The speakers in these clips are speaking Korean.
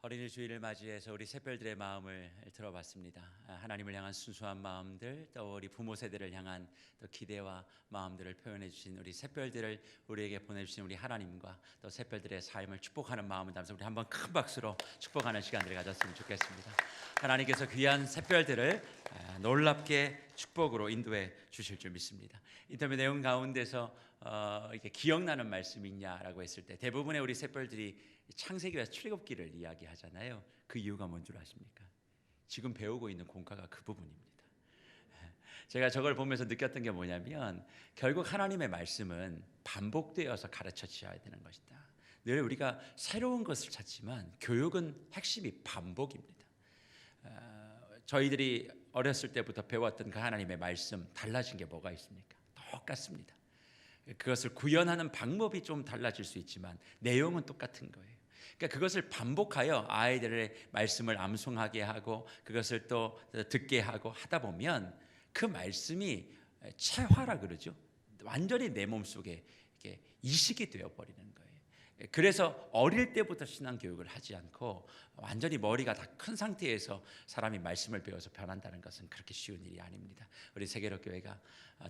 어린이 주일을 맞이해서 우리 샛별들의 마음을 들어봤습니다. 하나님을 향한 순수한 마음들, 또 우리 부모 세대를 향한 또 기대와 마음들을 표현해 주신 우리 샛별들을 우리에게 보내주신 우리 하나님과 또 샛별들의 삶을 축복하는 마음을 담아서 우리 한번 큰 박수로 축복하는 시간들을 가졌으면 좋겠습니다. 하나님께서 귀한 샛별들을 놀랍게 축복으로 인도해 주실 줄 믿습니다. 인터뷰 내용 가운데서 이렇게 기억나는 말씀이 있냐라고 했을 때 대부분의 우리 샛별들이 창세기와 출애굽기를 이야기하잖아요. 그 이유가 뭔 줄 아십니까? 지금 배우고 있는 공과가 그 부분입니다. 제가 저걸 보면서 느꼈던 게 뭐냐면 결국 하나님의 말씀은 반복되어서 가르쳐져야 되는 것이다. 늘 우리가 새로운 것을 찾지만 교육은 핵심이 반복입니다. 저희들이 어렸을 때부터 배웠던 그 하나님의 말씀 달라진 게 뭐가 있습니까? 똑같습니다. 그것을 구현하는 방법이 좀 달라질 수 있지만 내용은 똑같은 거예요. 그러니까 그것을 반복하여 아이들의 말씀을 암송하게 하고 그것을 또 듣게 하고 하다 보면 그 말씀이 체화라 그러죠. 완전히 내 몸속에 이렇게 이식이 되어버리는 거예요. 그래서 어릴 때부터 신앙교육을 하지 않고 완전히 머리가 다 큰 상태에서 사람이 말씀을 배워서 변한다는 것은 그렇게 쉬운 일이 아닙니다. 우리 세계로교회가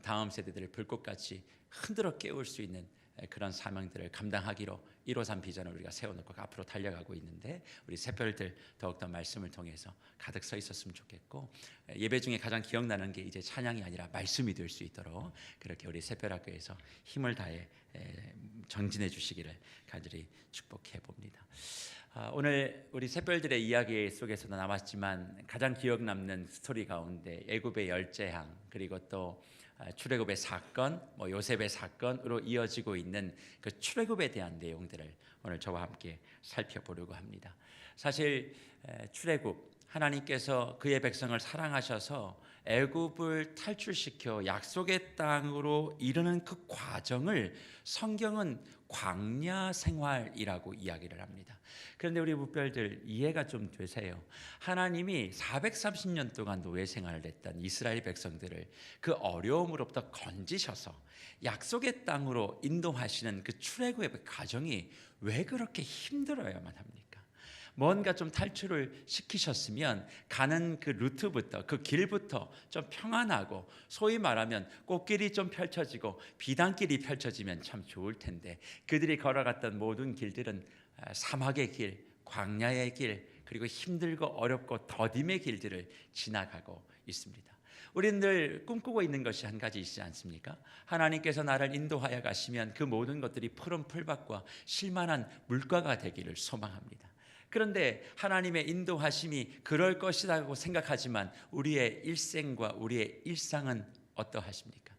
다음 세대들을 불꽃같이 흔들어 깨울 수 있는 그런 사명들을 감당하기로 153 비전을 우리가 세워놓고 앞으로 달려가고 있는데 우리 샛별들 더욱더 말씀을 통해서 가득 서 있었으면 좋겠고 예배 중에 가장 기억나는 게 이제 찬양이 아니라 말씀이 될 수 있도록 그렇게 우리 샛별학교에서 힘을 다해 전진해 주시기를 간절히 축복해 봅니다. 오늘 우리 샛별들의 이야기 속에서도 남았지만 가장 기억 남는 스토리 가운데 애굽의 열재항 그리고 또 출애굽의 사건, 요셉의 사건으로 이어지고 있는 그 출애굽에 대한 내용들을 오늘 저와 함께 살펴보려고 합니다. 사실 출애굽 하나님께서 그의 백성을 사랑하셔서 애굽을 탈출시켜 약속의 땅으로 이르는 그 과정을 성경은 광야 생활이라고 이야기를 합니다. 그런데 우리 묵별들 이해가 좀 되세요? 하나님이 430년 동안 노예 생활을 했던 이스라엘 백성들을 그 어려움으로부터 건지셔서 약속의 땅으로 인도하시는 그 출애굽의 과정이 왜 그렇게 힘들어야만 합니까? 뭔가 좀 탈출을 시키셨으면 가는 그 루트부터 그 길부터 좀 평안하고 소위 말하면 꽃길이 좀 펼쳐지고 비단길이 펼쳐지면 참 좋을 텐데 그들이 걸어갔던 모든 길들은 사막의 길, 광야의 길 그리고 힘들고 어렵고 더딤의 길들을 지나가고 있습니다. 우리는 늘 꿈꾸고 있는 것이 한 가지 있지 않습니까? 하나님께서 나를 인도하여 가시면 그 모든 것들이 푸른 풀밭과 실만한 물가가 되기를 소망합니다. 그런데 하나님의 인도하심이 그럴 것이라고 생각하지만 우리의 일생과 우리의 일상은 어떠하십니까?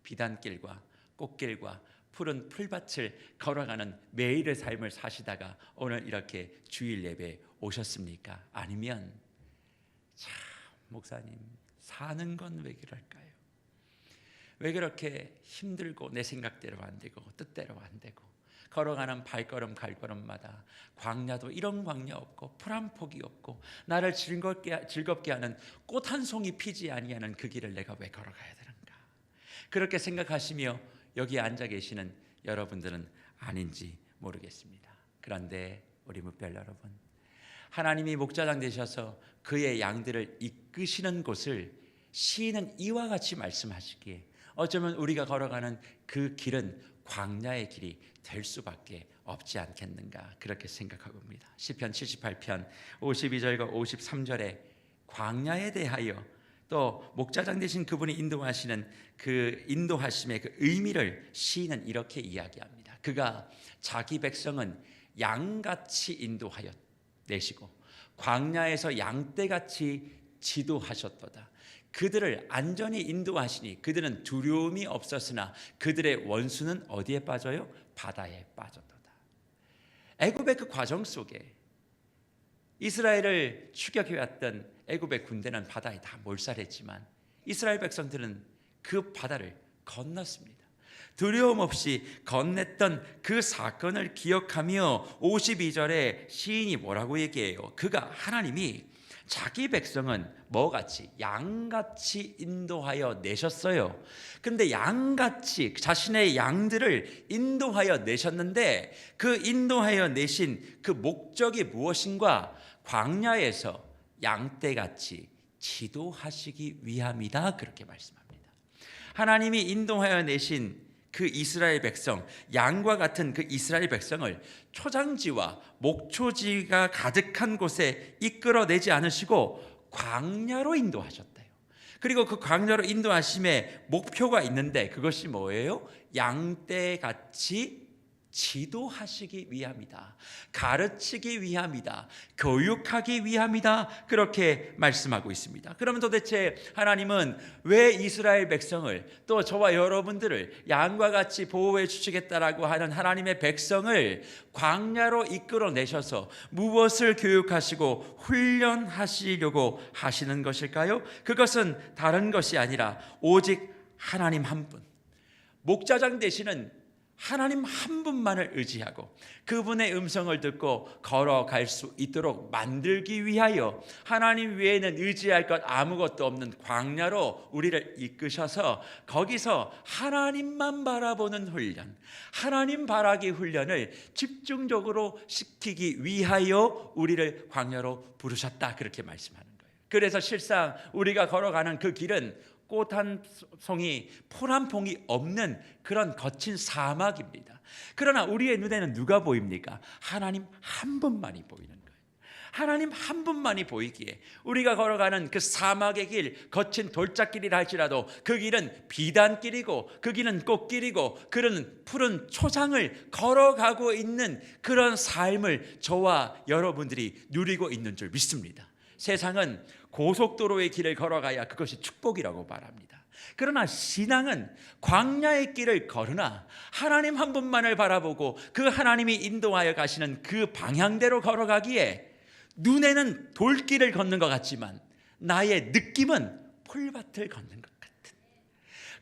비단길과 꽃길과 푸른 풀밭을 걸어가는 매일의 삶을 사시다가 오늘 이렇게 주일 예배에 오셨습니까? 아니면 참 목사님 사는 건 왜 그럴까요? 왜 그렇게 힘들고 내 생각대로 안 되고 뜻대로 안 되고 걸어가는 발걸음 갈걸음마다 광야도 이런 광야 없고 풀 한 폭이 없고 나를 즐겁게 하는 꽃 한 송이 피지 아니하는 그 길을 내가 왜 걸어가야 되는가? 그렇게 생각하시며 여기 앉아 계시는 여러분들은 아닌지 모르겠습니다. 그런데 우리 묵별 여러분, 하나님이 목자장 되셔서 그의 양들을 이끄시는 곳을 시인은 이와 같이 말씀하시기에 어쩌면 우리가 걸어가는 그 길은 광야의 길이 될 수밖에 없지 않겠는가 그렇게 생각하고 봅니다. 시편 78편 52절과 53절에 광야에 대하여 또 목자장 되신 그분이 인도하시는 그 인도하심의 그 의미를 시인은 이렇게 이야기합니다. 그가 자기 백성은 양같이 인도하여 내시고 광야에서 양떼같이 지도하셨도다. 그들을 안전히 인도하시니 그들은 두려움이 없었으나 그들의 원수는 어디에 빠져요? 바다에 빠졌도다. 애굽의 그 과정 속에 이스라엘을 추격해왔던 애굽의 군대는 바다에 다 몰살했지만 이스라엘 백성들은 그 바다를 건넜습니다. 두려움 없이 건넸던 그 사건을 기억하며 52절에 시인이 뭐라고 얘기해요? 그가 하나님이 자기 백성은 뭐같이? 양같이 인도하여 내셨어요. 그런데 양같이 자신의 양들을 인도하여 내셨는데 그 인도하여 내신 그 목적이 무엇인가? 광야에서 양떼같이 지도하시기 위함이다, 그렇게 말씀합니다. 하나님이 인도하여 내신 그 이스라엘 백성, 양과 같은 그 이스라엘 백성을 초장지와 목초지가 가득한 곳에 이끌어내지 않으시고 광야로 인도하셨대요. 그리고 그 광야로 인도하심의 목표가 있는데 그것이 뭐예요? 양떼같이 지도하시기 위함이다. 가르치기 위함이다. 교육하기 위함이다. 그렇게 말씀하고 있습니다. 그러면 도대체 하나님은 왜 이스라엘 백성을, 또 저와 여러분들을 양과 같이 보호해 주시겠다라고 하는 하나님의 백성을 광야로 이끌어내셔서 무엇을 교육하시고 훈련하시려고 하시는 것일까요? 그것은 다른 것이 아니라 오직 하나님 한 분, 목자장 되시는 하나님 한 분만을 의지하고 그분의 음성을 듣고 걸어갈 수 있도록 만들기 위하여 하나님 외에는 의지할 것 아무것도 없는 광야로 우리를 이끄셔서 거기서 하나님만 바라보는 훈련, 하나님 바라기 훈련을 집중적으로 시키기 위하여 우리를 광야로 부르셨다, 그렇게 말씀하는 거예요. 그래서 실상 우리가 걸어가는 그 길은 꽃 한 송이, 풀 한 봉이 없는 그런 거친 사막입니다. 그러나 우리의 눈에는 누가 보입니까? 하나님 한 분만이 보이는 거예요. 하나님 한 분만이 보이기에 우리가 걸어가는 그 사막의 길, 거친 돌짝길이라 할지라도 그 길은 비단길이고 그 길은 꽃길이고 그런 푸른 초장을 걸어가고 있는 그런 삶을 저와 여러분들이 누리고 있는 줄 믿습니다. 세상은 고속도로의 길을 걸어가야 그것이 축복이라고 말합니다. 그러나 신앙은 광야의 길을 걸으나 하나님 한 분만을 바라보고 그 하나님이 인도하여 가시는 그 방향대로 걸어가기에 눈에는 돌길을 걷는 것 같지만 나의 느낌은 풀밭을 걷는 것 같은,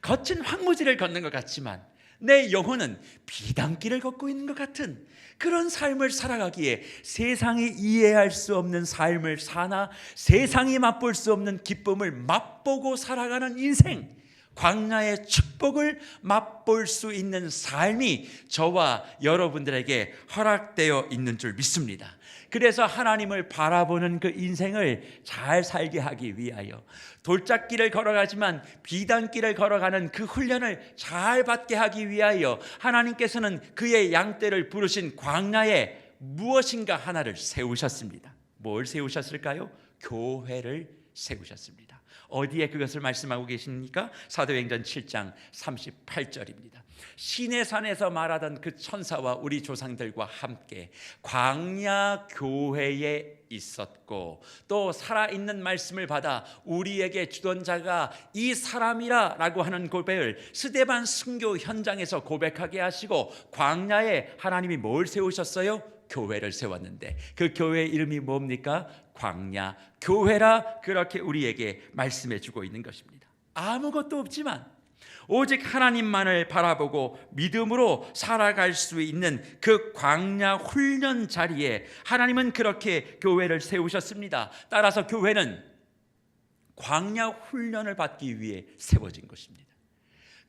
거친 황무지를 걷는 것 같지만 내 영혼은 비단길을 걷고 있는 것 같은 그런 삶을 살아가기에 세상이 이해할 수 없는 삶을 사나 세상이 맛볼 수 없는 기쁨을 맛보고 살아가는 인생, 광야의 축복을 맛볼 수 있는 삶이 저와 여러분들에게 허락되어 있는 줄 믿습니다. 그래서 하나님을 바라보는 그 인생을 잘 살게 하기 위하여 돌짝길을 걸어가지만 비단길을 걸어가는 그 훈련을 잘 받게 하기 위하여 하나님께서는 그의 양떼를 부르신 광야에 무엇인가 하나를 세우셨습니다. 뭘 세우셨을까요? 교회를 세우셨습니다. 어디에 그것을 말씀하고 계십니까? 사도행전 7장 38절입니다. 시내산에서 말하던 그 천사와 우리 조상들과 함께 광야 교회에 있었고 또 살아있는 말씀을 받아 우리에게 주던 자가 이 사람이라 라고 하는 고백을 스데반 순교 현장에서 고백하게 하시고 광야에 하나님이 뭘 세우셨어요? 교회를 세웠는데 그 교회의 이름이 뭡니까? 광야 교회라, 그렇게 우리에게 말씀해 주고 있는 것입니다. 아무것도 없지만 오직 하나님만을 바라보고 믿음으로 살아갈 수 있는 그 광야 훈련 자리에 하나님은 그렇게 교회를 세우셨습니다. 따라서 교회는 광야 훈련을 받기 위해 세워진 것입니다.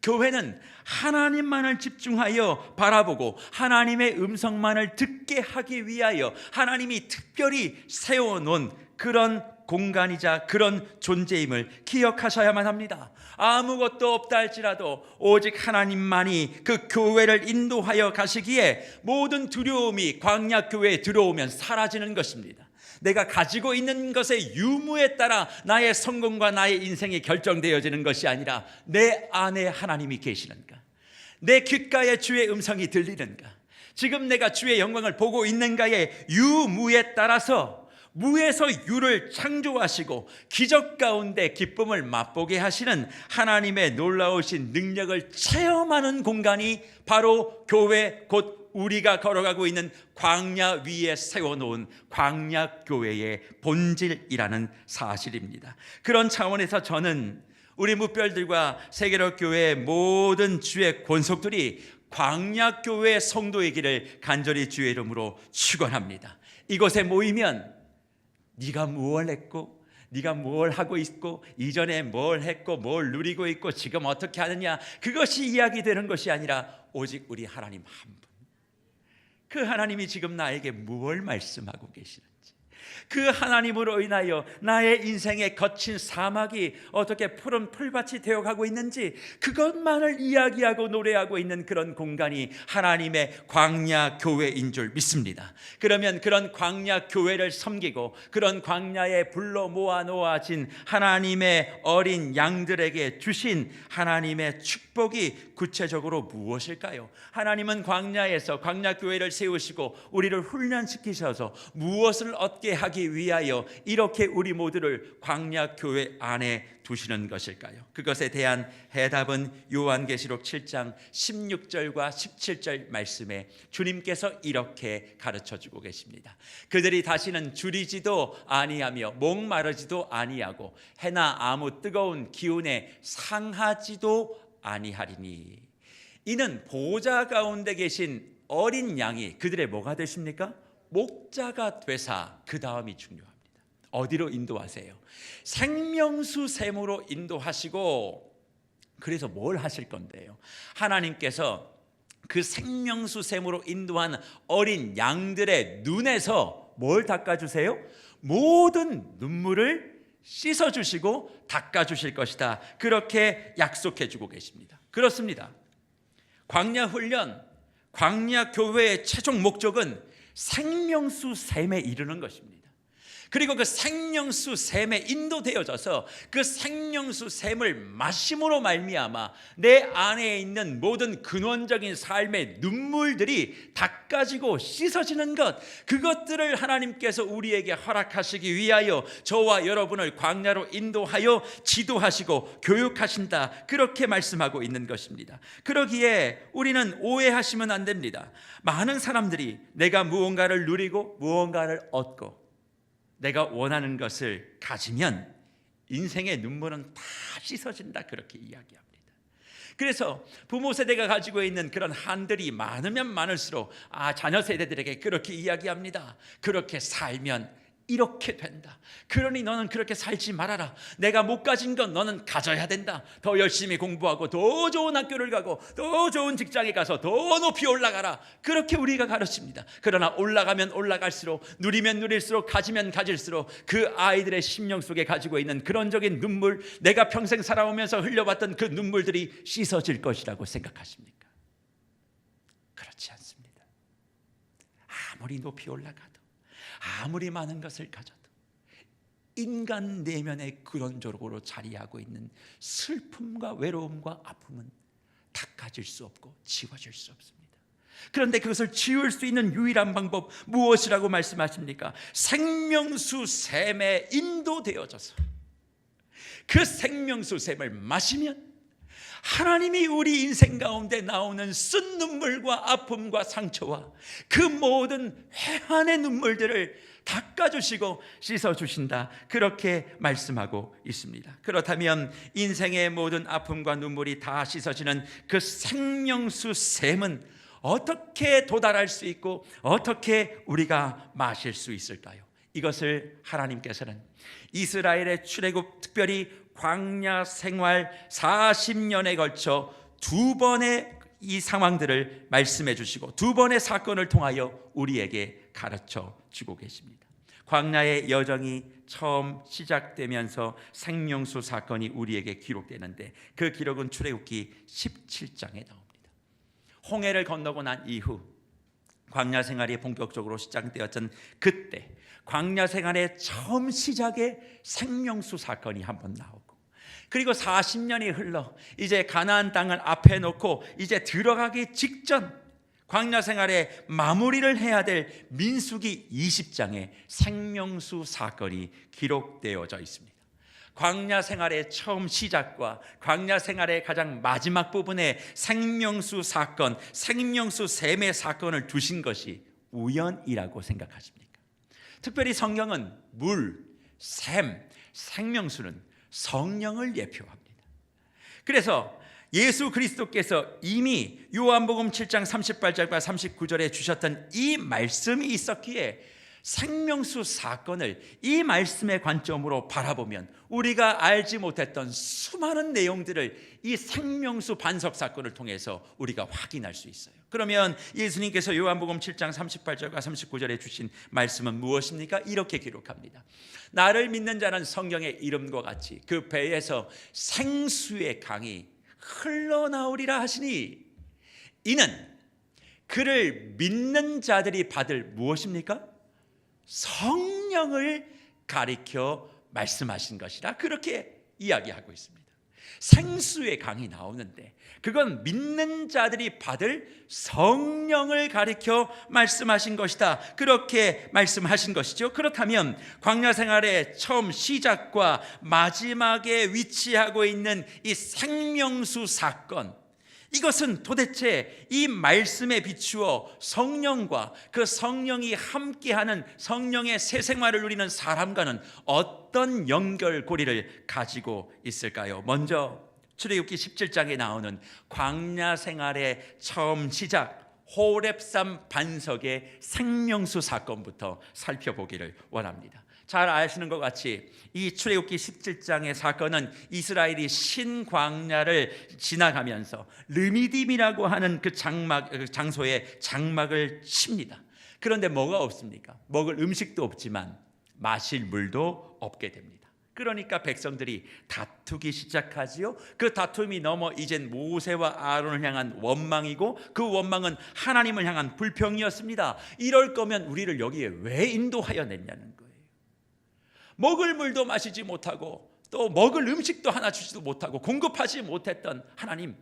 교회는 하나님만을 집중하여 바라보고 하나님의 음성만을 듣게 하기 위하여 하나님이 특별히 세워놓은 그런 공간이자 그런 존재임을 기억하셔야만 합니다. 아무것도 없다 할지라도 오직 하나님만이 그 교회를 인도하여 가시기에 모든 두려움이 광야 교회에 들어오면 사라지는 것입니다. 내가 가지고 있는 것의 유무에 따라 나의 성공과 나의 인생이 결정되어지는 것이 아니라 내 안에 하나님이 계시는가, 내 귓가에 주의 음성이 들리는가, 지금 내가 주의 영광을 보고 있는가의 유무에 따라서 무에서 유를 창조하시고 기적 가운데 기쁨을 맛보게 하시는 하나님의 놀라우신 능력을 체험하는 공간이 바로 교회, 곧 우리가 걸어가고 있는 광야 위에 세워놓은 광야교회의 본질이라는 사실입니다. 그런 차원에서 저는 우리 무별들과 세계로교회의 모든 주의 권속들이 광야교회 성도이기를 간절히 주의 이름으로 축원합니다. 이곳에 모이면 네가 무엇을 했고 네가 뭘 하고 있고 이전에 뭘 했고 뭘 누리고 있고 지금 어떻게 하느냐, 그것이 이야기되는 것이 아니라 오직 우리 하나님 한 분, 그 하나님이 지금 나에게 무엇을 말씀하고 계시는지, 그 하나님으로 인하여 나의 인생의 거친 사막이 어떻게 푸른 풀밭이 되어가고 있는지 그것만을 이야기하고 노래하고 있는 그런 공간이 하나님의 광야 교회인 줄 믿습니다. 그러면 그런 광야 교회를 섬기고 그런 광야에 불러 모아 놓아진 하나님의 어린 양들에게 주신 하나님의 축복이 구체적으로 무엇일까요? 하나님은 광야에서 광야 교회를 세우시고 우리를 훈련시키셔서 무엇을 얻게 하기 위하여 이렇게 우리 모두를 광야 교회 안에 두시는 것일까요? 그것에 대한 해답은 요한계시록 7장 16절과 17절 말씀에 주님께서 이렇게 가르쳐주고 계십니다. 그들이 다시는 줄이지도 아니하며 목마르지도 아니하고 해나 아무 뜨거운 기운에 상하지도 아니하리니, 이는 보좌 가운데 계신 어린 양이 그들의 뭐가 되십니까? 목자가 되사, 그 다음이 중요합니다. 어디로 인도하세요? 생명수 샘으로 인도하시고, 그래서 뭘 하실 건데요? 하나님께서 그 생명수 샘으로 인도한 어린 양들의 눈에서 뭘 닦아주세요? 모든 눈물을 씻어주시고 닦아주실 것이다, 그렇게 약속해주고 계십니다. 그렇습니다. 광야 훈련, 광야 교회의 최종 목적은 생명수 샘에 이르는 것입니다. 그리고 그 생명수 샘에 인도되어져서 그 생명수 샘을 마심으로 말미암아 내 안에 있는 모든 근원적인 삶의 눈물들이 닦아지고 씻어지는 것, 그것들을 하나님께서 우리에게 허락하시기 위하여 저와 여러분을 광야로 인도하여 지도하시고 교육하신다, 그렇게 말씀하고 있는 것입니다. 그러기에 우리는 오해하시면 안 됩니다. 많은 사람들이 내가 무언가를 누리고 무언가를 얻고 내가 원하는 것을 가지면 인생의 눈물은 다 씻어진다, 그렇게 이야기합니다. 그래서 부모 세대가 가지고 있는 그런 한들이 많으면 많을수록 자녀 세대들에게 그렇게 이야기합니다. 그렇게 살면 이렇게 된다. 그러니 너는 그렇게 살지 말아라. 내가 못 가진 건 너는 가져야 된다. 더 열심히 공부하고 더 좋은 학교를 가고 더 좋은 직장에 가서 더 높이 올라가라. 그렇게 우리가 가르칩니다. 그러나 올라가면 올라갈수록, 누리면 누릴수록, 가지면 가질수록 그 아이들의 심령 속에 가지고 있는 그런적인 눈물, 내가 평생 살아오면서 흘려봤던 그 눈물들이 씻어질 것이라고 생각하십니까? 그렇지 않습니다. 아무리 높이 올라가도, 아무리 많은 것을 가져도 인간 내면의 근원적으로 자리하고 있는 슬픔과 외로움과 아픔은 닦아질 수 없고 지워질 수 없습니다. 그런데 그것을 지울 수 있는 유일한 방법 무엇이라고 말씀하십니까? 생명수 샘에 인도되어져서 그 생명수 샘을 마시면 하나님이 우리 인생 가운데 나오는 쓴 눈물과 아픔과 상처와 그 모든 회한의 눈물들을 닦아주시고 씻어주신다, 그렇게 말씀하고 있습니다. 그렇다면 인생의 모든 아픔과 눈물이 다 씻어지는 그 생명수 샘은 어떻게 도달할 수 있고 어떻게 우리가 마실 수 있을까요? 이것을 하나님께서는 이스라엘의 출애굽, 특별히 광야 생활 40년에 걸쳐 두 번의 이 상황들을 말씀해 주시고 두 번의 사건을 통하여 우리에게 가르쳐 주고 계십니다. 광야의 여정이 처음 시작되면서 생명수 사건이 우리에게 기록되는데 그 기록은 출애굽기 17장에 나옵니다. 홍해를 건너고 난 이후 광야 생활이 본격적으로 시작되었던 그때 광야 생활의 처음 시작에 생명수 사건이 한번 나오고, 그리고 40년이 흘러 이제 가나안 땅을 앞에 놓고 이제 들어가기 직전 광야 생활의 마무리를 해야 될 민수기 20장에 생명수 사건이 기록되어져 있습니다. 광야 생활의 처음 시작과 광야 생활의 가장 마지막 부분에 생명수 사건, 생명수 샘의 사건을 두신 것이 우연이라고 생각하십니까? 특별히 성경은 물, 샘, 생명수는 성령을 예표합니다. 그래서 예수 그리스도께서 이미 요한복음 7장 38절과 39절에 주셨던 이 말씀이 있었기에 생명수 사건을 이 말씀의 관점으로 바라보면 우리가 알지 못했던 수많은 내용들을 이 생명수 반석 사건을 통해서 우리가 확인할 수 있어요. 그러면 예수님께서 요한복음 7장 38절과 39절에 주신 말씀은 무엇입니까? 이렇게 기록합니다. 나를 믿는 자는 성경의 이름과 같이 그 배에서 생수의 강이 흘러나오리라 하시니, 이는 그를 믿는 자들이 받을 무엇입니까? 성령을 가리켜 말씀하신 것이라 그렇게 이야기하고 있습니다. 생수의 강이 나오는데 그건 믿는 자들이 받을 성령을 가리켜 말씀하신 것이다, 그렇게 말씀하신 것이죠. 그렇다면 광야 생활의 처음 시작과 마지막에 위치하고 있는 이 생명수 사건, 이것은 도대체 이 말씀에 비추어 성령과 그 성령이 함께하는 성령의 새 생활을 누리는 사람과는 어떤 연결고리를 가지고 있을까요? 먼저 출애굽기 17장에 나오는 광야 생활의 처음 시작 호렙산 반석의 생명수 사건부터 살펴보기를 원합니다. 잘 아시는 것 같이 이 출애굽기 17장의 사건은 이스라엘이 신광야를 지나가면서 르미딤이라고 하는 그 장소에 장막을 칩니다. 그런데 뭐가 없습니까? 먹을 음식도 없지만 마실 물도 없게 됩니다. 그러니까 백성들이 다투기 시작하지요. 그 다툼이 넘어 이젠 모세와 아론을 향한 원망이고, 그 원망은 하나님을 향한 불평이었습니다. 이럴 거면 우리를 여기에 왜 인도하여 냈냐는 거예요. 먹을 물도 마시지 못하고 또 먹을 음식도 하나 주지도 못하고 공급하지 못했던 하나님,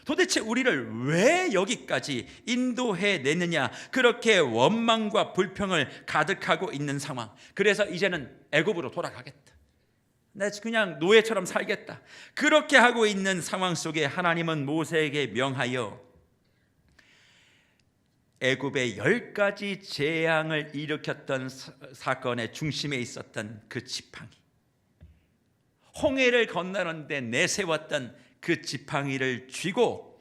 도대체 우리를 왜 여기까지 인도해 냈느냐, 그렇게 원망과 불평을 가득하고 있는 상황. 그래서 이제는 애굽으로 돌아가겠다, 나 그냥 노예처럼 살겠다, 그렇게 하고 있는 상황 속에 하나님은 모세에게 명하여 애굽의 10가지 재앙을 일으켰던 사건의 중심에 있었던 그 지팡이, 홍해를 건너는데 내세웠던 그 지팡이를 쥐고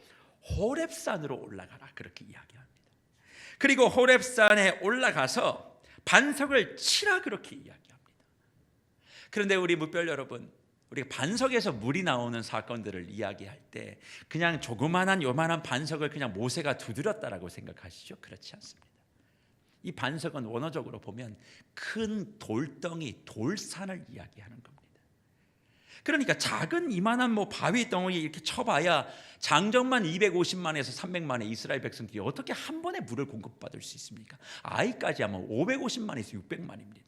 호렙산으로 올라가라, 그렇게 이야기합니다. 그리고 호렙산에 올라가서 반석을 치라, 그렇게 이야기합니다. 그런데 우리 뭇별 여러분, 우리가 반석에서 물이 나오는 사건들을 이야기할 때 그냥 조그만한 요만한 반석을 그냥 모세가 두드렸다라고 생각하시죠? 그렇지 않습니다. 이 반석은 원어적으로 보면 큰 돌덩이, 돌산을 이야기하는 겁니다. 그러니까 작은 이만한 바위 덩어리 이렇게 쳐봐야 장정만 250만에서 300만의 이스라엘 백성들이 어떻게 한 번에 물을 공급받을 수 있습니까? 아이까지 하면 550만에서 600만입니다.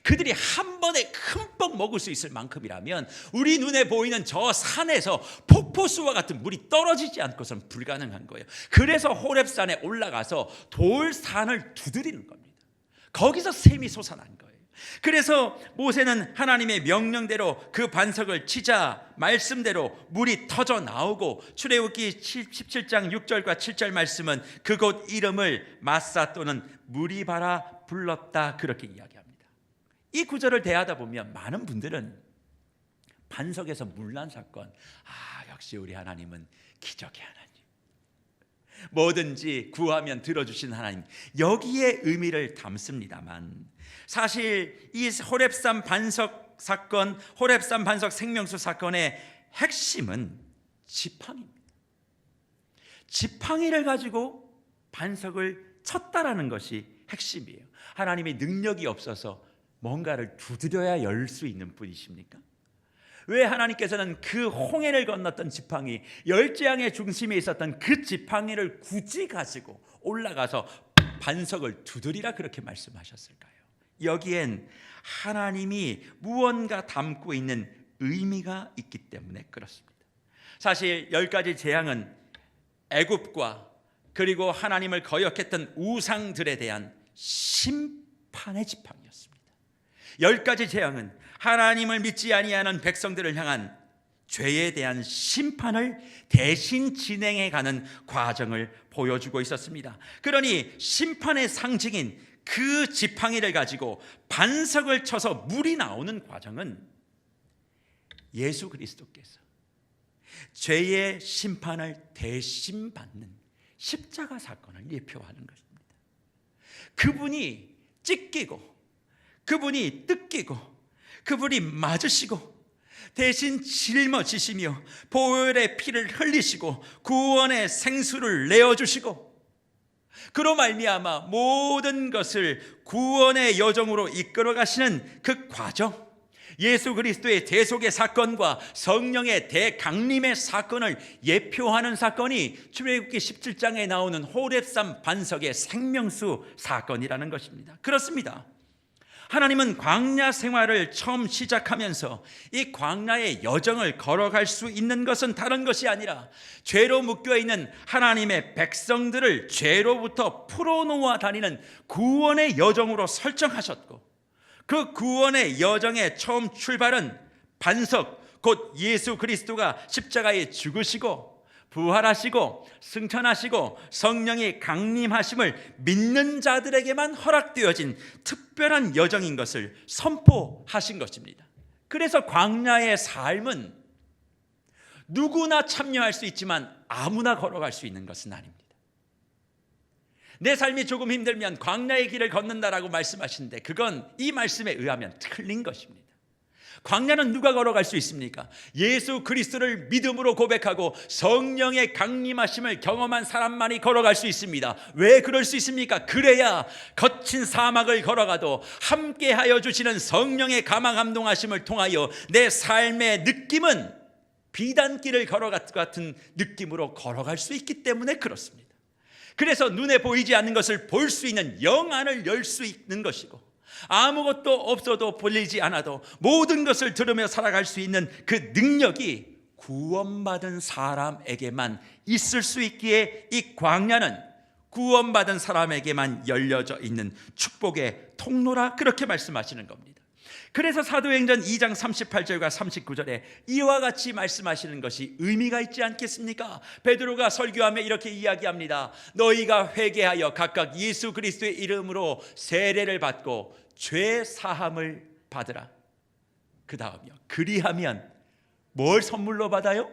그들이 한 번에 흠뻑 먹을 수 있을 만큼이라면 우리 눈에 보이는 저 산에서 폭포수와 같은 물이 떨어지지 않고서는 불가능한 거예요. 그래서 호렙산에 올라가서 돌산을 두드리는 겁니다. 거기서 샘이 솟아난 거예요. 그래서 모세는 하나님의 명령대로 그 반석을 치자 말씀대로 물이 터져 나오고, 출애굽기 17장 6절과 7절 말씀은 그곳 이름을 마사 또는 무리바라 불렀다, 그렇게 이야기합니다. 이 구절을 대하다 보면 많은 분들은 반석에서 물난 사건, 역시 우리 하나님은 기적의 하나님, 뭐든지 구하면 들어주신 하나님, 여기에 의미를 담습니다만, 사실 이 호렙산 반석 사건, 호렙산 반석 생명수 사건의 핵심은 지팡이입니다. 지팡이를 가지고 반석을 쳤다라는 것이 핵심이에요. 하나님의 능력이 없어서 뭔가를 두드려야 열 수 있는 분이십니까? 왜 하나님께서는 그 홍해를 건넜던 지팡이, 열재앙의 중심에 있었던 그 지팡이를 굳이 가지고 올라가서 반석을 두드리라, 그렇게 말씀하셨을까요? 여기엔 하나님이 무언가 담고 있는 의미가 있기 때문에 그렇습니다. 사실 10가지 재앙은 애굽과 그리고 하나님을 거역했던 우상들에 대한 심판의 지팡이였습니다. 10가지 재앙은 하나님을 믿지 아니하는 백성들을 향한 죄에 대한 심판을 대신 진행해가는 과정을 보여주고 있었습니다. 그러니 심판의 상징인 그 지팡이를 가지고 반석을 쳐서 물이 나오는 과정은 예수 그리스도께서 죄의 심판을 대신 받는 십자가 사건을 예표하는 것입니다. 그분이 찢기고 그분이 뜯기고 그분이 맞으시고 대신 짊어지시며 보혈의 피를 흘리시고 구원의 생수를 내어주시고 그로 말미암아 모든 것을 구원의 여정으로 이끌어 가시는 그 과정, 예수 그리스도의 대속의 사건과 성령의 대강림의 사건을 예표하는 사건이 출애굽기 17장에 나오는 호렙산 반석의 생명수 사건이라는 것입니다. 그렇습니다. 하나님은 광야 생활을 처음 시작하면서 이 광야의 여정을 걸어갈 수 있는 것은 다른 것이 아니라 죄로 묶여있는 하나님의 백성들을 죄로부터 풀어놓아 다니는 구원의 여정으로 설정하셨고, 그 구원의 여정의 처음 출발은 반석, 곧 예수 그리스도가 십자가에 죽으시고 부활하시고 승천하시고 성령이 강림하심을 믿는 자들에게만 허락되어진 특별한 여정인 것을 선포하신 것입니다. 그래서 광야의 삶은 누구나 참여할 수 있지만 아무나 걸어갈 수 있는 것은 아닙니다. 내 삶이 조금 힘들면 광야의 길을 걷는다라고 말씀하시는데 그건 이 말씀에 의하면 틀린 것입니다. 광야는 누가 걸어갈 수 있습니까? 예수 그리스도를 믿음으로 고백하고 성령의 강림하심을 경험한 사람만이 걸어갈 수 있습니다. 왜 그럴 수 있습니까? 그래야 거친 사막을 걸어가도 함께하여 주시는 성령의 감화감동하심을 통하여 내 삶의 느낌은 비단길을 걸어갈 것 같은 느낌으로 걸어갈 수 있기 때문에 그렇습니다. 그래서 눈에 보이지 않는 것을 볼 수 있는 영안을 열 수 있는 것이고, 아무것도 없어도 보이지 않아도 모든 것을 들으며 살아갈 수 있는 그 능력이 구원받은 사람에게만 있을 수 있기에 이 광야는 구원받은 사람에게만 열려져 있는 축복의 통로라, 그렇게 말씀하시는 겁니다. 그래서 사도행전 2장 38절과 39절에 이와 같이 말씀하시는 것이 의미가 있지 않겠습니까? 베드로가 설교하며 이렇게 이야기합니다. 너희가 회개하여 각각 예수 그리스도의 이름으로 세례를 받고 죄 사함을 받으라. 그 다음이요, 그리하면 뭘 선물로 받아요?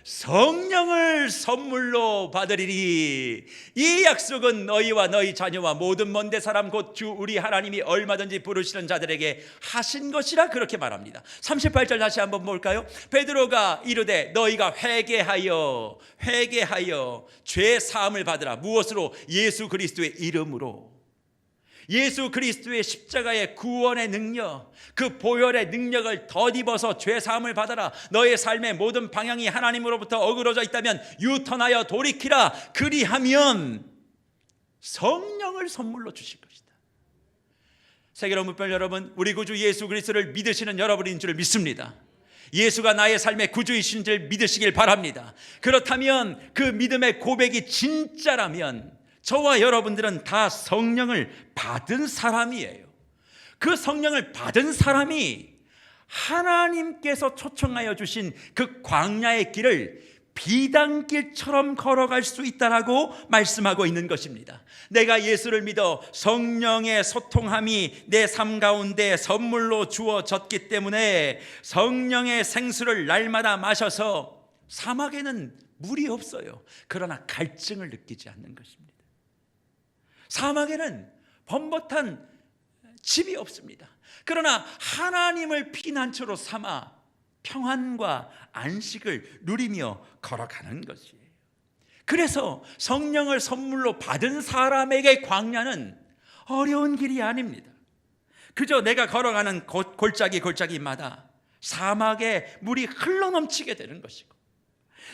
성령을 선물로 받으리니 이 약속은 너희와 너희 자녀와 모든 먼데 사람 곧 주 우리 하나님이 얼마든지 부르시는 자들에게 하신 것이라, 그렇게 말합니다. 38절 다시 한번 볼까요? 베드로가 이르되 너희가 회개하여 죄 사함을 받으라. 무엇으로? 예수 그리스도의 이름으로. 예수 그리스도의 십자가의 구원의 능력, 그 보혈의 능력을 덧입어서 죄사함을 받아라. 너의 삶의 모든 방향이 하나님으로부터 어그러져 있다면 유턴하여 돌이키라. 그리하면 성령을 선물로 주실 것이다. 세계로 묻별 여러분, 우리 구주 예수 그리스도를 믿으시는 여러분인 줄 믿습니다. 예수가 나의 삶의 구주이신 줄 믿으시길 바랍니다. 그렇다면 그 믿음의 고백이 진짜라면 저와 여러분들은 다 성령을 받은 사람이에요. 그 성령을 받은 사람이 하나님께서 초청하여 주신 그 광야의 길을 비단길처럼 걸어갈 수 있다라고 말씀하고 있는 것입니다. 내가 예수를 믿어 성령의 소통함이 내 삶 가운데 선물로 주어졌기 때문에 성령의 생수를 날마다 마셔서 사막에는 물이 없어요. 그러나 갈증을 느끼지 않는 것입니다. 사막에는 번번한 집이 없습니다. 그러나 하나님을 피난처로 삼아 평안과 안식을 누리며 걸어가는 것이에요. 그래서 성령을 선물로 받은 사람에게 광야는 어려운 길이 아닙니다. 그저 내가 걸어가는 골짜기마다 사막에 물이 흘러넘치게 되는 것이고,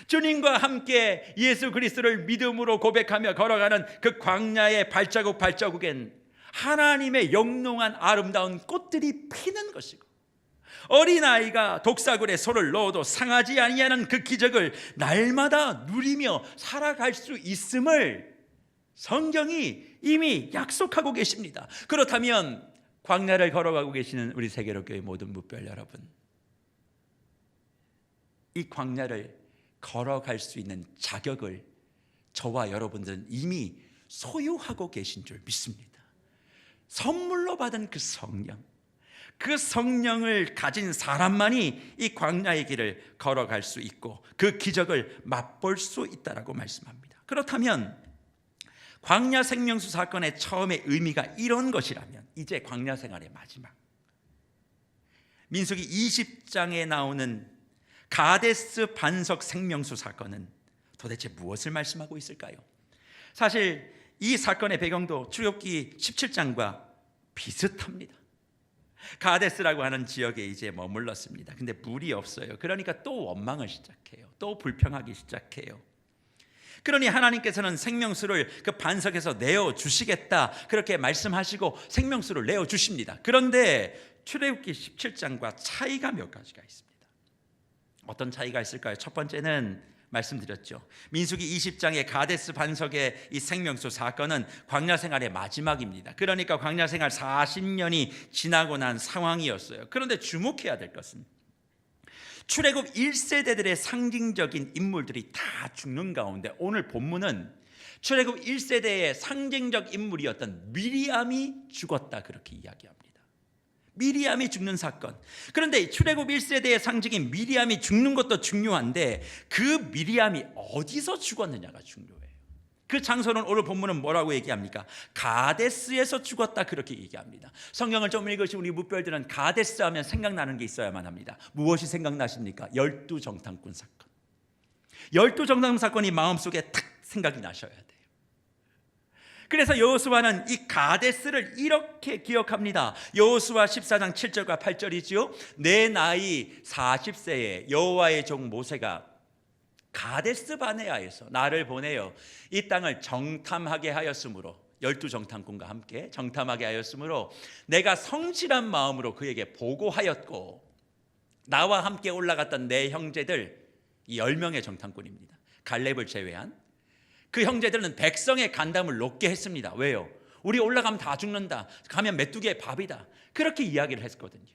주님과 함께 예수 그리스도를 믿음으로 고백하며 걸어가는 그 광야의 발자국엔 하나님의 영롱한 아름다운 꽃들이 피는 것이고, 어린아이가 독사굴에 손을 넣어도 상하지 아니하는 그 기적을 날마다 누리며 살아갈 수 있음을 성경이 이미 약속하고 계십니다. 그렇다면 광야를 걸어가고 계시는 우리 세계로교회 모든 묵별 여러분, 이 광야를 걸어갈 수 있는 자격을 저와 여러분들은 이미 소유하고 계신 줄 믿습니다. 선물로 받은 그 성령, 그 성령을 가진 사람만이 이 광야의 길을 걸어갈 수 있고 그 기적을 맛볼 수 있다라고 말씀합니다. 그렇다면 광야 생명수 사건의 처음의 의미가 이런 것이라면 이제 광야 생활의 마지막, 민수기 20장에 나오는 가데스 반석 생명수 사건은 도대체 무엇을 말씀하고 있을까요? 사실 이 사건의 배경도 출애굽기 17장과 비슷합니다. 가데스라고 하는 지역에 이제 머물렀습니다. 근데 물이 없어요. 그러니까 또 원망을 시작해요. 또 불평하기 시작해요. 그러니 하나님께서는 생명수를 그 반석에서 내어 주시겠다 그렇게 말씀하시고 생명수를 내어 주십니다. 그런데 출애굽기 17장과 차이가 몇 가지가 있습니다. 어떤 차이가 있을까요? 첫 번째는 말씀드렸죠. 민수기 20장의 가데스 반석의 이 생명수 사건은 광야 생활의 마지막입니다. 그러니까 광야 생활 40년이 지나고 난 상황이었어요. 그런데 주목해야 될 것은 출애굽 1세대들의 상징적인 인물들이 다 죽는 가운데 오늘 본문은 출애굽 1세대의 상징적 인물이었던 미리암이 죽었다 그렇게 이야기합니다. 미리암이 죽는 사건. 그런데 출애굽 1세대의 상징인 미리암이 죽는 것도 중요한데 그 미리암이 어디서 죽었느냐가 중요해요. 그 장소는 오늘 본문은 뭐라고 얘기합니까? 가데스에서 죽었다 그렇게 얘기합니다. 성경을 좀 읽으신 우리 묵별들은 가데스 하면 생각나는 게 있어야만 합니다. 무엇이 생각나십니까? 열두 정탐꾼 사건. 열두 정탐꾼 사건이 마음속에 탁 생각이 나셔야 돼요. 그래서 여호수아는 이 가데스를 이렇게 기억합니다. 여호수아 14장 7절과 8절이지요. 내 나이 40세에 여호와의 종 모세가 가데스 바네아에서 나를 보내어 이 땅을 정탐하게 하였으므로, 열두 정탐꾼과 함께 정탐하게 하였으므로 내가 성실한 마음으로 그에게 보고하였고, 나와 함께 올라갔던 내 형제들, 이 10명의 정탐꾼입니다. 갈렙을 제외한 그 형제들은 백성의 간담을 높게 했습니다. 왜요? 우리 올라가면 다 죽는다. 가면 메뚜기의 밥이다. 그렇게 이야기를 했거든요.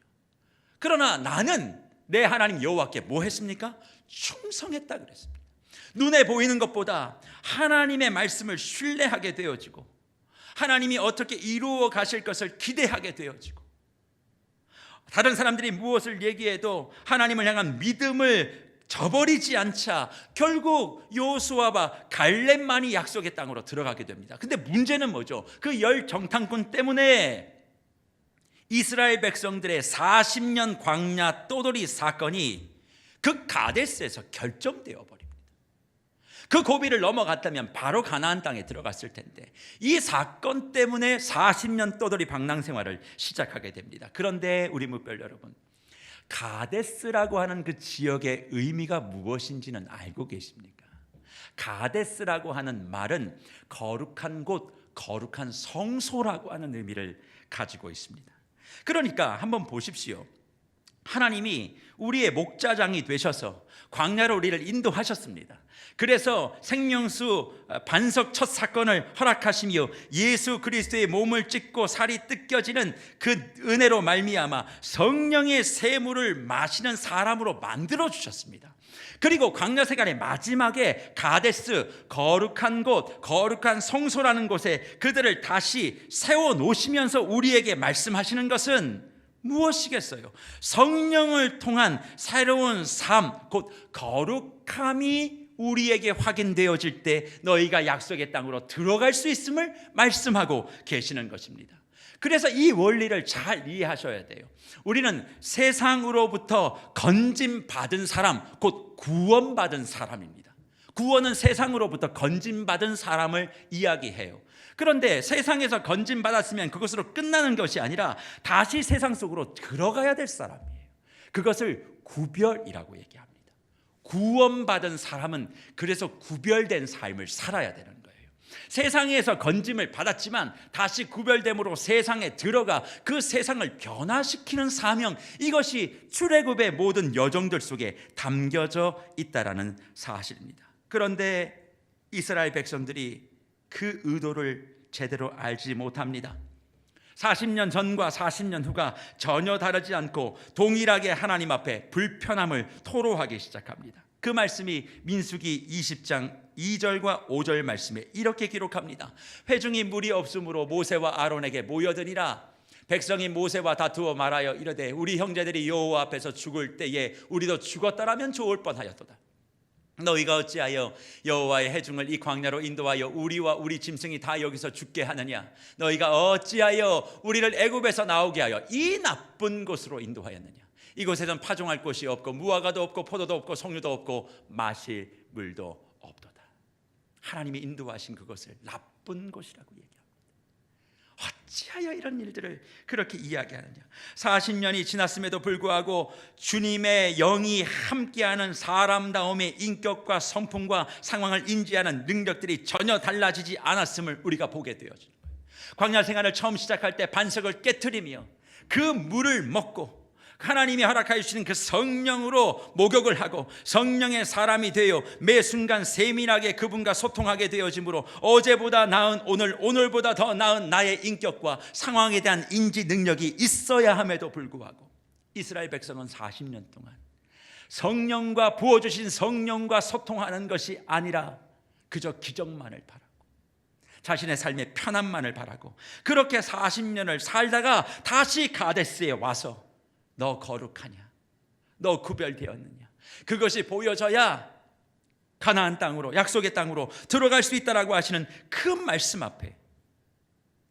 그러나 나는 내 하나님 여호와께 뭐 했습니까? 충성했다 그랬습니다. 눈에 보이는 것보다 하나님의 말씀을 신뢰하게 되어지고 하나님이 어떻게 이루어 가실 것을 기대하게 되어지고 다른 사람들이 무엇을 얘기해도 하나님을 향한 믿음을 저버리지 않자 결국 여호수아와 갈렙만이 약속의 땅으로 들어가게 됩니다. 근데 문제는 뭐죠? 그 열 정탐꾼 때문에 이스라엘 백성들의 40년 광야 떠돌이 사건이 그 가데스에서 결정되어 버립니다. 그 고비를 넘어갔다면 바로 가나안 땅에 들어갔을 텐데 이 사건 때문에 40년 떠돌이 방랑 생활을 시작하게 됩니다. 그런데 우리 묵별 여러분, 가데스라고 하는 그 지역의 의미가 무엇인지는 알고 계십니까? 가데스라고 하는 말은 거룩한 곳, 거룩한 성소라고 하는 의미를 가지고 있습니다. 그러니까 한번 보십시오. 하나님이 우리의 목자장이 되셔서 광야로 우리를 인도하셨습니다. 그래서 생명수 반석 첫 사건을 허락하시며 예수 그리스도의 몸을 찢고 살이 뜯겨지는 그 은혜로 말미암아 성령의 세물을 마시는 사람으로 만들어 주셨습니다. 그리고 광야 생활의 마지막에 가데스, 거룩한 곳, 거룩한 성소라는 곳에 그들을 다시 세워 놓으시면서 우리에게 말씀하시는 것은 무엇이겠어요? 성령을 통한 새로운 삶, 곧 거룩함이 우리에게 확인되어질 때 너희가 약속의 땅으로 들어갈 수 있음을 말씀하고 계시는 것입니다. 그래서 이 원리를 잘 이해하셔야 돼요. 우리는 세상으로부터 건짐받은 사람, 곧 구원받은 사람입니다. 구원은 세상으로부터 건짐받은 사람을 이야기해요. 그런데 세상에서 건짐받았으면 그것으로 끝나는 것이 아니라 다시 세상 속으로 들어가야 될 사람이에요. 그것을 구별이라고 얘기합니다. 구원받은 사람은 그래서 구별된 삶을 살아야 되는 거예요. 세상에서 건짐을 받았지만 다시 구별됨으로 세상에 들어가 그 세상을 변화시키는 사명, 이것이 출애굽의 모든 여정들 속에 담겨져 있다라는 사실입니다. 그런데 이스라엘 백성들이 그 의도를 제대로 알지 못합니다. 40년 전과 40년 후가 전혀 다르지 않고 동일하게 하나님 앞에 불편함을 토로하기 시작합니다. 그 말씀이 민수기 20장 2절과 5절 말씀에 이렇게 기록합니다. 회중이 물이 없으므로 모세와 아론에게 모여드니라. 백성이 모세와 다투어 말하여 이르되 우리 형제들이 여호와 앞에서 죽을 때에 우리도 죽었다라면 좋을 뻔하였도다. 너희가 어찌하여 여호와의 회중을 이 광야로 인도하여 우리와 우리 짐승이 다 여기서 죽게 하느냐? 너희가 어찌하여 우리를 애굽에서 나오게 하여 이 나쁜 곳으로 인도하였느냐? 이곳에는 파종할 곳이 없고 무화과도 없고 포도도 없고 석류도 없고 마실 물도 없도다. 하나님이 인도하신 그것을 나쁜 곳이라고 얘기합니다. 어찌하여 이런 일들을 그렇게 이야기하느냐? 40년이 지났음에도 불구하고 주님의 영이 함께하는 사람다움의 인격과 성품과 상황을 인지하는 능력들이 전혀 달라지지 않았음을 우리가 보게 되어집니다. 광야 생활을 처음 시작할 때 반석을 깨트리며 그 물을 먹고 하나님이 허락하여 주시는 그 성령으로 목욕을 하고 성령의 사람이 되어 매 순간 세밀하게 그분과 소통하게 되어지므로 어제보다 나은 오늘, 오늘보다 더 나은 나의 인격과 상황에 대한 인지 능력이 있어야 함에도 불구하고 이스라엘 백성은 40년 동안 성령과 부어주신 성령과 소통하는 것이 아니라 그저 기적만을 바라고 자신의 삶의 편안만을 바라고 그렇게 40년을 살다가 다시 가데스에 와서 너 거룩하냐? 너 구별되었느냐? 그것이 보여져야 가나안 땅으로, 약속의 땅으로 들어갈 수 있다라고 하시는 그 말씀 앞에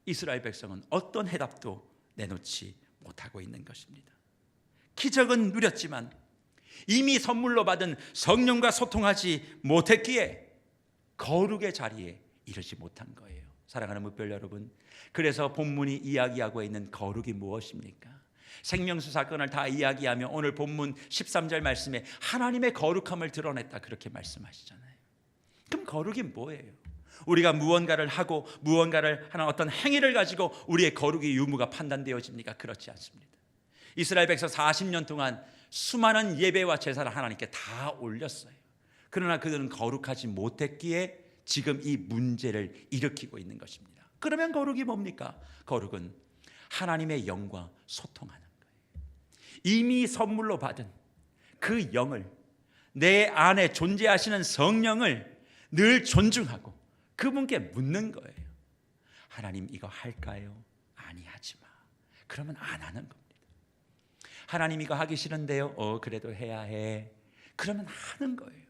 이스라엘 백성은 어떤 해답도 내놓지 못하고 있는 것입니다. 기적은 누렸지만 이미 선물로 받은 성령과 소통하지 못했기에 거룩의 자리에 이르지 못한 거예요. 사랑하는 무별 여러분, 그래서 본문이 이야기하고 있는 거룩이 무엇입니까? 생명수 사건을 다 이야기하며 오늘 본문 13절 말씀에 하나님의 거룩함을 드러냈다 그렇게 말씀하시잖아요. 그럼 거룩이 뭐예요? 우리가 무언가를 하고 무언가를 하는 어떤 행위를 가지고 우리의 거룩의 유무가 판단되어집니까? 그렇지 않습니다. 이스라엘 백성 40년 동안 수많은 예배와 제사를 하나님께 다 올렸어요. 그러나 그들은 거룩하지 못했기에 지금 이 문제를 일으키고 있는 것입니다. 그러면 거룩이 뭡니까? 거룩은 하나님의 영과 소통하는 거예요. 이미 선물로 받은 그 영을, 내 안에 존재하시는 성령을 늘 존중하고 그분께 묻는 거예요. 하나님 이거 할까요? 아니 하지 마. 그러면 안 하는 겁니다. 하나님 이거 하기 싫은데요? 그래도 해야 해. 그러면 하는 거예요.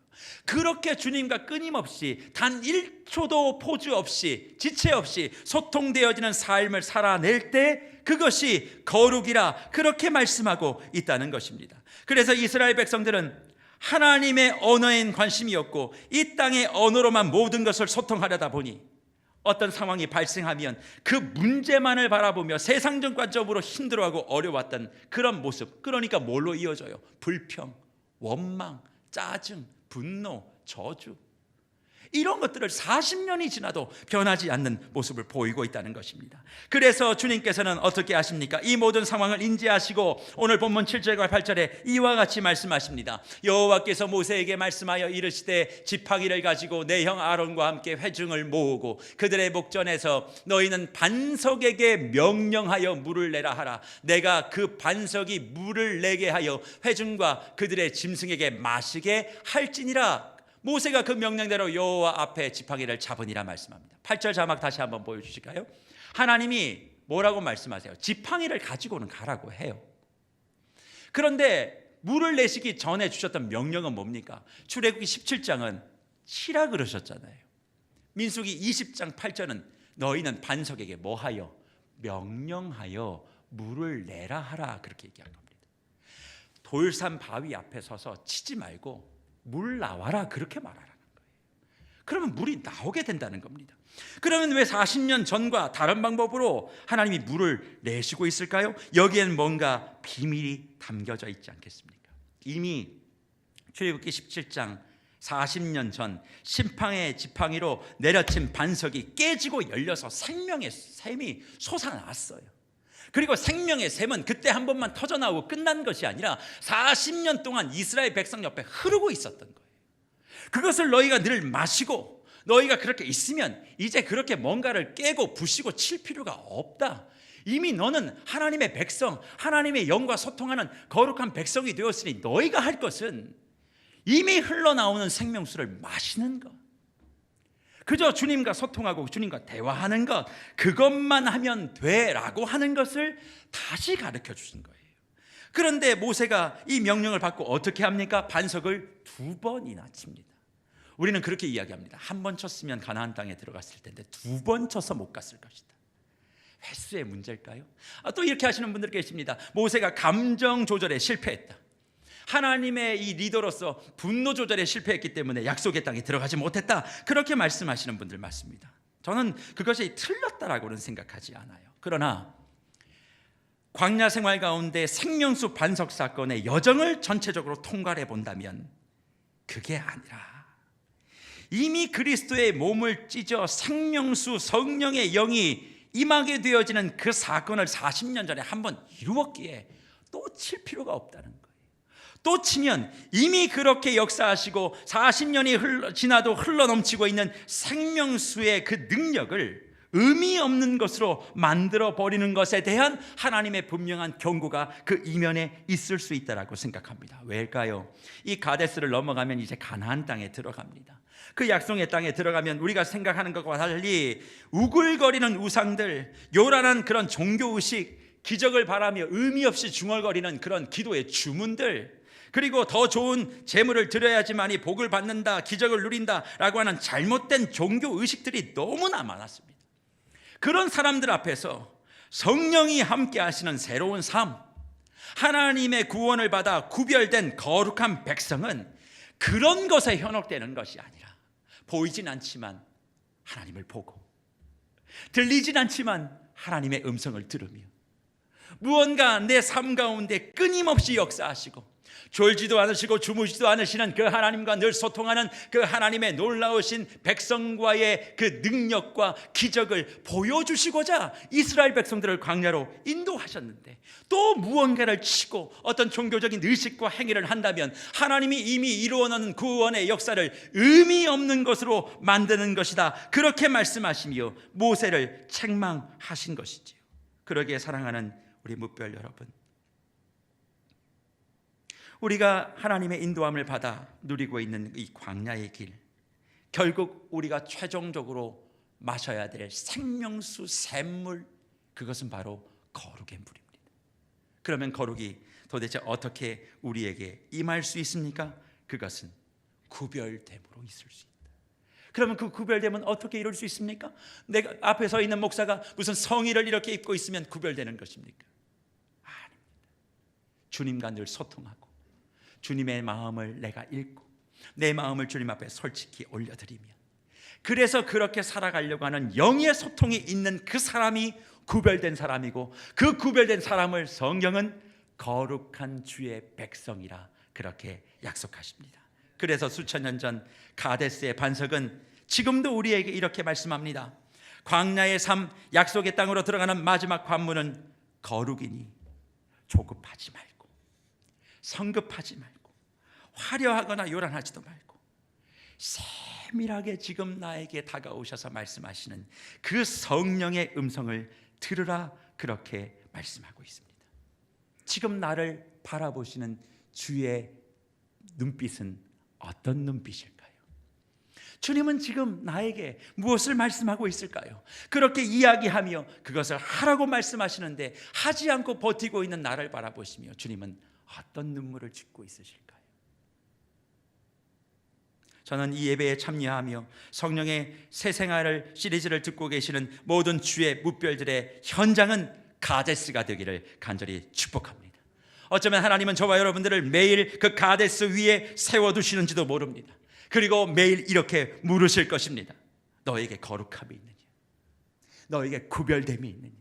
그렇게 주님과 끊임없이 단 1초도 포즈 없이 지체 없이 소통되어지는 삶을 살아낼 때 그것이 거룩이라 그렇게 말씀하고 있다는 것입니다. 그래서 이스라엘 백성들은 하나님의 언어엔 관심이 없고 이 땅의 언어로만 모든 것을 소통하려다 보니 어떤 상황이 발생하면 그 문제만을 바라보며 세상적관적으로 힘들어하고 어려웠던 그런 모습, 그러니까 뭘로 이어져요? 불평, 원망, 짜증, 분노, 저주, 이런 것들을 40년이 지나도 변하지 않는 모습을 보이고 있다는 것입니다. 그래서 주님께서는 어떻게 하십니까? 이 모든 상황을 인지하시고 오늘 본문 7절과 8절에 이와 같이 말씀하십니다. 여호와께서 모세에게 말씀하여 이르시되 지팡이를 가지고 내 형 아론과 함께 회중을 모으고 그들의 목전에서 너희는 반석에게 명령하여 물을 내라 하라. 내가 그 반석이 물을 내게 하여 회중과 그들의 짐승에게 마시게 할지니라. 모세가 그 명령대로 여호와 앞에 지팡이를 잡으니라 말씀합니다. 8절 자막 다시 한번 보여주실까요? 하나님이 뭐라고 말씀하세요? 지팡이를 가지고는 가라고 해요. 그런데 물을 내시기 전에 주셨던 명령은 뭡니까? 출애굽기 17장은 치라 그러셨잖아요. 민수기 20장 8절은 너희는 반석에게 뭐하여? 명령하여 물을 내라 하라 그렇게 얘기한 겁니다. 돌산 바위 앞에 서서 치지 말고 물 나와라 그렇게 말하라는 거예요. 그러면 물이 나오게 된다는 겁니다. 그러면 왜 40년 전과 다른 방법으로 하나님이 물을 내시고 있을까요? 여기엔 뭔가 비밀이 담겨져 있지 않겠습니까? 이미 출애굽기 17장 40년 전 심판의 지팡이로 내려친 반석이 깨지고 열려서 생명의 샘이 솟아났어요. 그리고 생명의 샘은 그때 한 번만 터져나오고 끝난 것이 아니라 40년 동안 이스라엘 백성 옆에 흐르고 있었던 거예요. 그것을 너희가 늘 마시고 너희가 그렇게 있으면 이제 그렇게 뭔가를 깨고 부시고 칠 필요가 없다. 이미 너는 하나님의 백성, 하나님의 영과 소통하는 거룩한 백성이 되었으니 너희가 할 것은 이미 흘러나오는 생명수를 마시는 것, 그저 주님과 소통하고 주님과 대화하는 것, 그것만 하면 돼라고 하는 것을 다시 가르쳐 주신 거예요. 그런데 모세가 이 명령을 받고 어떻게 합니까? 반석을 2번이나 칩니다. 우리는 그렇게 이야기합니다. 한 번 쳤으면 가나안 땅에 들어갔을 텐데 두 번 쳐서 못 갔을 것이다. 횟수의 문제일까요? 또 이렇게 하시는 분들 계십니다. 모세가 감정 조절에 실패했다. 하나님의 이 리더로서 분노 조절에 실패했기 때문에 약속의 땅에 들어가지 못했다. 그렇게 말씀하시는 분들 많습니다. 저는 그것이 틀렸다라고는 생각하지 않아요. 그러나 광야 생활 가운데 생명수 반석 사건의 여정을 전체적으로 통과해 본다면 그게 아니라 이미 그리스도의 몸을 찢어 생명수 성령의 영이 임하게 되어지는 그 사건을 40년 전에 한번 이루었기에 또 칠 필요가 없다는 거예요. 또 치면 이미 그렇게 역사하시고 40년이 지나도 흘러넘치고 있는 생명수의 그 능력을 의미 없는 것으로 만들어 버리는 것에 대한 하나님의 분명한 경고가 그 이면에 있을 수 있다라고 생각합니다. 왜일까요? 이 가데스를 넘어가면 이제 가나안 땅에 들어갑니다. 그 약속의 땅에 들어가면 우리가 생각하는 것과 달리 우글거리는 우상들, 요란한 그런 종교의식, 기적을 바라며 의미 없이 중얼거리는 그런 기도의 주문들, 그리고 더 좋은 재물을 드려야지만이 복을 받는다, 기적을 누린다라고 하는 잘못된 종교의식들이 너무나 많았습니다. 그런 사람들 앞에서 성령이 함께 하시는 새로운 삶, 하나님의 구원을 받아 구별된 거룩한 백성은 그런 것에 현혹되는 것이 아니라 보이진 않지만 하나님을 보고 들리진 않지만 하나님의 음성을 들으며 무언가 내 삶 가운데 끊임없이 역사하시고 졸지도 않으시고 주무시지도 않으시는 그 하나님과 늘 소통하는 그 하나님의 놀라우신 백성과의 그 능력과 기적을 보여주시고자 이스라엘 백성들을 광야로 인도하셨는데 또 무언가를 치고 어떤 종교적인 의식과 행위를 한다면 하나님이 이미 이루어놓은 구원의 역사를 의미 없는 것으로 만드는 것이다. 그렇게 말씀하시며 모세를 책망하신 것이지요. 그러기에 사랑하는 우리 뭇별 여러분, 우리가 하나님의 인도함을 받아 누리고 있는 이 광야의 길, 결국 우리가 최종적으로 마셔야 될 생명수 샘물, 그것은 바로 거룩의 물입니다. 그러면 거룩이 도대체 어떻게 우리에게 임할 수 있습니까? 그것은 구별됨으로 있을 수 있다. 그러면 그 구별됨은 어떻게 이룰 수 있습니까? 내가 앞에 서 있는 목사가 무슨 성의를 이렇게 입고 있으면 구별되는 것입니까? 아닙니다. 주님과 늘 소통하고 주님의 마음을 내가 읽고 내 마음을 주님 앞에 솔직히 올려드리면, 그래서 그렇게 살아가려고 하는 영의 소통이 있는 그 사람이 구별된 사람이고, 그 구별된 사람을 성경은 거룩한 주의 백성이라 그렇게 약속하십니다. 그래서 수천 년 전 가데스의 반석은 지금도 우리에게 이렇게 말씀합니다. 광야의 삶, 약속의 땅으로 들어가는 마지막 관문은 거룩이니 조급하지 말고 성급하지 말고 화려하거나 요란하지도 말고 세밀하게 지금 나에게 다가오셔서 말씀하시는 그 성령의 음성을 들으라, 그렇게 말씀하고 있습니다. 지금 나를 바라보시는 주의 눈빛은 어떤 눈빛일까요? 주님은 지금 나에게 무엇을 말씀하고 있을까요? 그렇게 이야기하며 그것을 하라고 말씀하시는데 하지 않고 버티고 있는 나를 바라보시며 주님은 어떤 눈물을 짓고 있으실까요? 저는 이 예배에 참여하며 성령의 새 생활을 시리즈를 듣고 계시는 모든 주의 뭇별들의 현장은 가데스가 되기를 간절히 축복합니다. 어쩌면 하나님은 저와 여러분들을 매일 그 가데스 위에 세워두시는지도 모릅니다. 그리고 매일 이렇게 물으실 것입니다. 너에게 거룩함이 있느냐? 너에게 구별됨이 있느냐?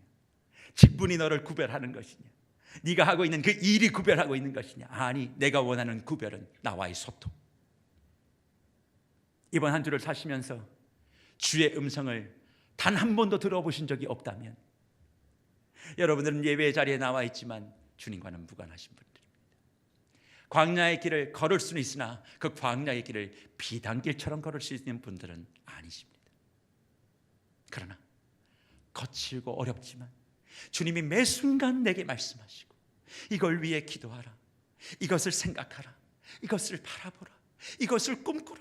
직분이 너를 구별하는 것이냐? 네가 하고 있는 그 일이 구별하고 있는 것이냐? 아니, 내가 원하는 구별은 나와의 소통. 이번 한 주를 사시면서 주의 음성을 단 한 번도 들어보신 적이 없다면 여러분들은 예배의 자리에 나와 있지만 주님과는 무관하신 분들입니다. 광야의 길을 걸을 수는 있으나 그 광야의 길을 비단길처럼 걸을 수 있는 분들은 아니십니다. 그러나 거칠고 어렵지만 주님이 매 순간 내게 말씀하시고 이걸 위해 기도하라, 이것을 생각하라, 이것을 바라보라, 이것을 꿈꾸라,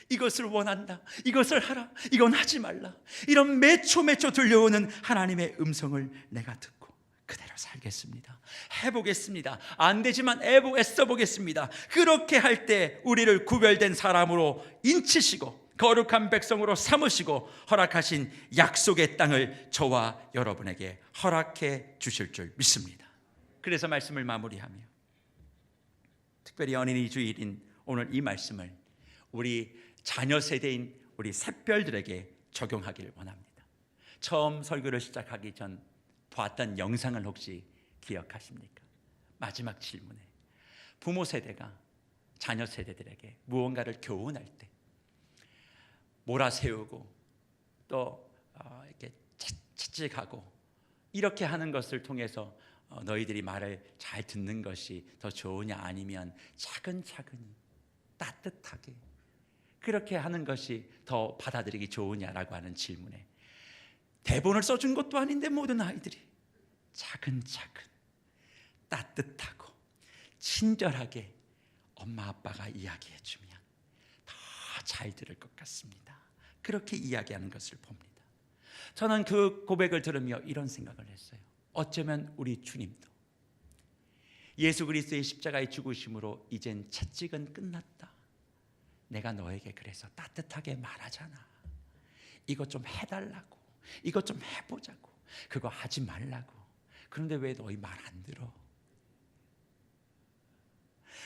이것을 원한다, 이것을 하라, 이건 하지 말라, 이런 매초 들려오는 하나님의 음성을 내가 듣고 그대로 살겠습니다. 해보겠습니다. 안 되지만 애써보겠습니다. 그렇게 할 때 우리를 구별된 사람으로 인치시고 거룩한 백성으로 삼으시고 허락하신 약속의 땅을 저와 여러분에게 허락해 주실 줄 믿습니다. 그래서 말씀을 마무리하며 특별히 어린이 주일인 오늘 이 말씀을 우리 자녀 세대인 우리 샛별들에게 적용하기를 원합니다. 처음 설교를 시작하기 전 봤던 영상을 혹시 기억하십니까? 마지막 질문에 부모 세대가 자녀 세대들에게 무언가를 교훈할 때 몰아세우고 또 이렇게 채찍하고 이렇게 하는 것을 통해서 너희들이 말을 잘 듣는 것이 더 좋으냐, 아니면 차근차근히 따뜻하게 그렇게 하는 것이 더 받아들이기 좋으냐라고 하는 질문에 대본을 써준 것도 아닌데 모든 아이들이 차근차근 따뜻하고 친절하게 엄마 아빠가 이야기해 주면 더 잘 들을 것 같습니다. 그렇게 이야기하는 것을 봅니다. 저는 그 고백을 들으며 이런 생각을 했어요. 어쩌면 우리 주님도 예수 그리스도의 십자가의 죽으심으로 이젠 채찍은 끝났다. 내가 너에게 그래서 따뜻하게 말하잖아. 이것 좀 해달라고, 이것 좀 해보자고, 그거 하지 말라고. 그런데 왜 너희 말 안 들어?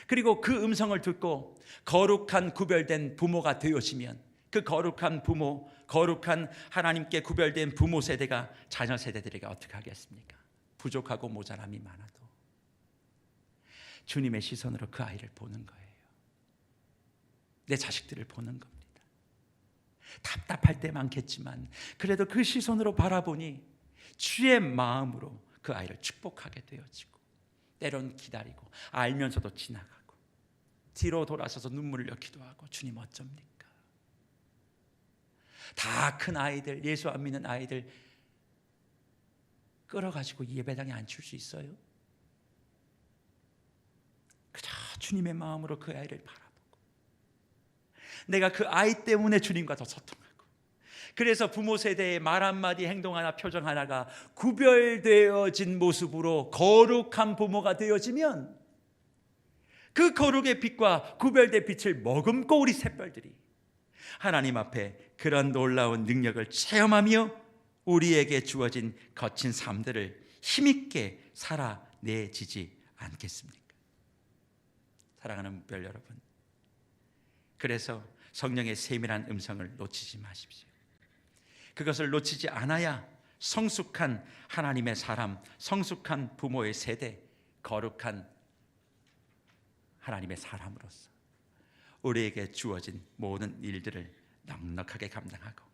그리고 그 음성을 듣고 거룩한 구별된 부모가 되어지면 그 거룩한 부모, 거룩한 하나님께 구별된 부모 세대가 자녀 세대들에게 어떻게 하겠습니까? 부족하고 모자람이 많아도 주님의 시선으로 그 아이를 보는 거예요. 내 자식들을 보는 겁니다. 답답할 때 많겠지만 그래도 그 시선으로 바라보니 주의 마음으로 그 아이를 축복하게 되어지고, 때론 기다리고 알면서도 지나가고 뒤로 돌아서서 눈물을 넣기도 하고, 주님 어쩝니까? 다 큰 아이들, 예수 안 믿는 아이들 끌어가지고 예배당에 앉힐 수 있어요? 그저 주님의 마음으로 그 아이를 바라보고 내가 그 아이 때문에 주님과 더 소통하고, 그래서 부모 세대의 말 한마디, 행동 하나, 표정 하나가 구별되어진 모습으로 거룩한 부모가 되어지면 그 거룩의 빛과 구별된 빛을 머금고 우리 샛별들이 하나님 앞에 그런 놀라운 능력을 체험하며 우리에게 주어진 거친 삶들을 힘있게 살아내지지 않겠습니까? 사랑하는 묵별 여러분, 그래서 성령의 세밀한 음성을 놓치지 마십시오. 그것을 놓치지 않아야 성숙한 하나님의 사람, 성숙한 부모의 세대, 거룩한 하나님의 사람으로서 우리에게 주어진 모든 일들을 넉넉하게 감당하고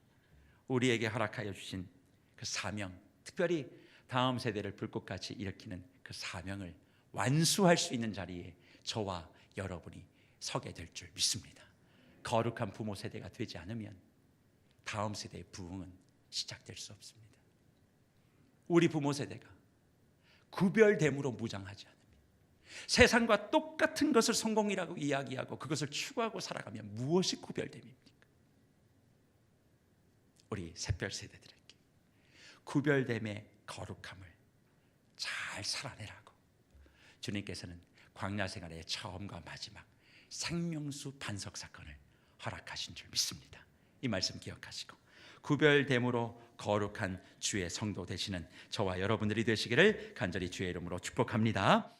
우리에게 허락하여 주신 그 사명, 특별히 다음 세대를 불꽃같이 일으키는 그 사명을 완수할 수 있는 자리에 저와 여러분이 서게 될 줄 믿습니다. 거룩한 부모 세대가 되지 않으면 다음 세대의 부흥은 시작될 수 없습니다. 우리 부모 세대가 구별됨으로 무장하지 않으면, 세상과 똑같은 것을 성공이라고 이야기하고 그것을 추구하고 살아가면 무엇이 구별됨입니까? 우리 샛별 세대들에게 구별됨의 거룩함을 잘 살아내라고 주님께서는 광야 생활의 처음과 마지막 생명수 반석 사건을 허락하신 줄 믿습니다. 이 말씀 기억하시고 구별됨으로 거룩한 주의 성도 되시는 저와 여러분들이 되시기를 간절히 주의 이름으로 축복합니다.